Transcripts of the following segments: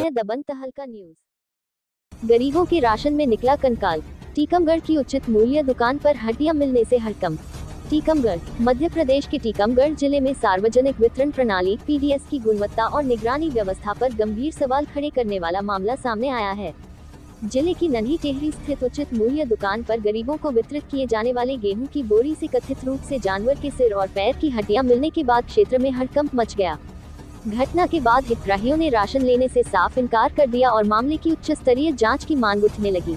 है दबंग तहलका न्यूज। गरीबों के राशन में निकला कंकाल। टीकमगढ़ की उचित मूल्य दुकान पर हड्डियां मिलने से हड़कंप। टीकमगढ़ मध्य प्रदेश के टीकमगढ़ जिले में सार्वजनिक वितरण प्रणाली (पीडीएस) की गुणवत्ता और निगरानी व्यवस्था पर गंभीर सवाल खड़े करने वाला मामला सामने आया है। जिले की नन्ही टेहरी स्थित उचित मूल्य दुकान पर गरीबों को वितरित किए जाने वाले गेहूं की बोरी से कथित रूप से जानवर के सिर और पैर की हड्डियां मिलने के बाद क्षेत्र में हड़कंप मच गया। घटना के बाद हितग्राहियों ने राशन लेने से साफ इनकार कर दिया और मामले की उच्च स्तरीय जांच की मांग उठने लगी।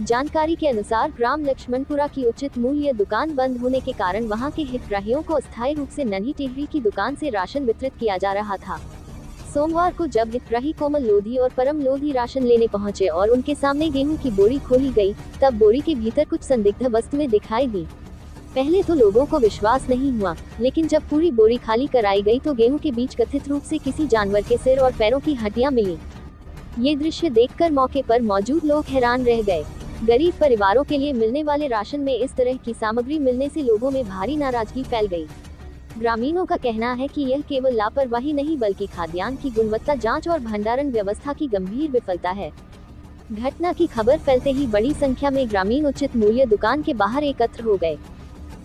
जानकारी के अनुसार ग्राम लक्ष्मणपुरा की उचित मूल्य दुकान बंद होने के कारण वहां के हितग्राहियों को अस्थायी रूप से नन्ही टेहरी की दुकान से राशन वितरित किया जा रहा था। सोमवार को जब हितग्राही कोमल लोधी और परम लोधी राशन लेने पहुंचे और उनके सामने गेहूं की बोरी खोली गई, तब बोरी के भीतर कुछ संदिग्ध वस्तुएं दिखाई दी। पहले तो लोगों को विश्वास नहीं हुआ, लेकिन जब पूरी बोरी खाली कराई गई तो गेहूं के बीच कथित रूप से किसी जानवर के सिर और पैरों की हड्डियां मिली। ये दृश्य देखकर मौके पर मौजूद लोग हैरान रह गए। गरीब परिवारों के लिए मिलने वाले राशन में इस तरह की सामग्री मिलने से लोगों में भारी नाराजगी फैल गई। ग्रामीणों का कहना है कि यह केवल लापरवाही नहीं बल्कि खाद्यान्न की गुणवत्ता जांच और भंडारण व्यवस्था की गंभीर विफलता है। घटना की खबर फैलते ही बड़ी संख्या में ग्रामीण उचित मूल्य दुकान के बाहर एकत्र हो गए।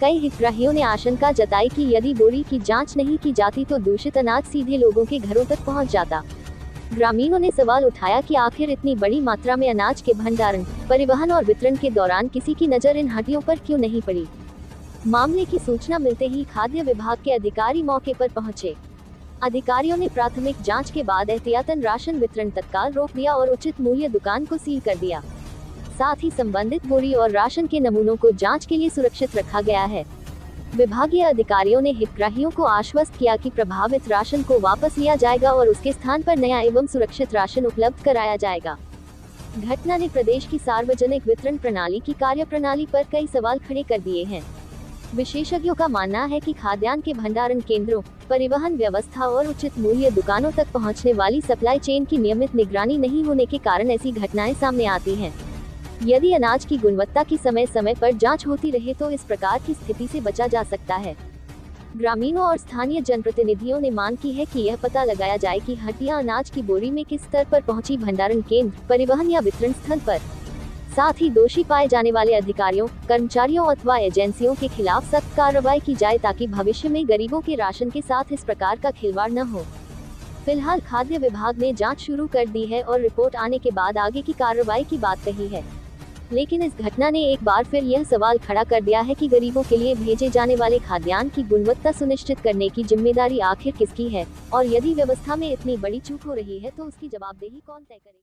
कई हितग्राहियों ने आशंका जताई कि यदि बोरी की जांच नहीं की जाती तो दूषित अनाज सीधे लोगों के घरों तक पहुंच जाता। ग्रामीणों ने सवाल उठाया कि आखिर इतनी बड़ी मात्रा में अनाज के भंडारण, परिवहन और वितरण के दौरान किसी की नजर इन हड्डियों पर क्यों नहीं पड़ी। मामले की सूचना मिलते ही खाद्य विभाग के अधिकारी मौके पर पहुंचे। अधिकारियों ने प्राथमिक जांच के बाद एहतियातन राशन वितरण तत्काल रोक दिया और उचित मूल्य दुकान को सील कर दिया। साथ ही संबंधित बोरी और राशन के नमूनों को जांच के लिए सुरक्षित रखा गया है। विभागीय अधिकारियों ने हितग्राहियों को आश्वस्त किया कि प्रभावित राशन को वापस लिया जाएगा और उसके स्थान पर नया एवं सुरक्षित राशन उपलब्ध कराया जाएगा। घटना ने प्रदेश की सार्वजनिक वितरण प्रणाली की कार्यप्रणाली पर कई सवाल खड़े कर दिए हैं। विशेषज्ञों का मानना है कि खाद्यान्न के भंडारण केंद्रों, परिवहन व्यवस्था और उचित मूल्य दुकानों तक पहुंचने वाली सप्लाई चेन की नियमित निगरानी नहीं होने के कारण ऐसी घटनाएं सामने आती हैं। यदि अनाज की गुणवत्ता की समय समय पर जांच होती रहे तो इस प्रकार की स्थिति से बचा जा सकता है। ग्रामीणों और स्थानीय जनप्रतिनिधियों ने मांग की है कि यह पता लगाया जाए कि हड्डियां अनाज की बोरी में किस स्तर पर पहुंची भंडारण केंद्र, परिवहन या वितरण स्थल पर। साथ ही दोषी पाए जाने वाले अधिकारियों, कर्मचारियों अथवा एजेंसियों के खिलाफ सख्त कार्रवाई की जाए ताकि भविष्य में गरीबों के राशन के साथ इस प्रकार का खिलवाड़ न हो। फिलहाल खाद्य विभाग ने जांच शुरू कर दी है और रिपोर्ट आने के बाद आगे की कार्रवाई की बात कही है। लेकिन इस घटना ने एक बार फिर यह सवाल खड़ा कर दिया है कि गरीबों के लिए भेजे जाने वाले खाद्यान्न की गुणवत्ता सुनिश्चित करने की जिम्मेदारी आखिर किसकी है, और यदि व्यवस्था में इतनी बड़ी चूक हो रही है तो उसकी जवाबदेही कौन तय करेगा।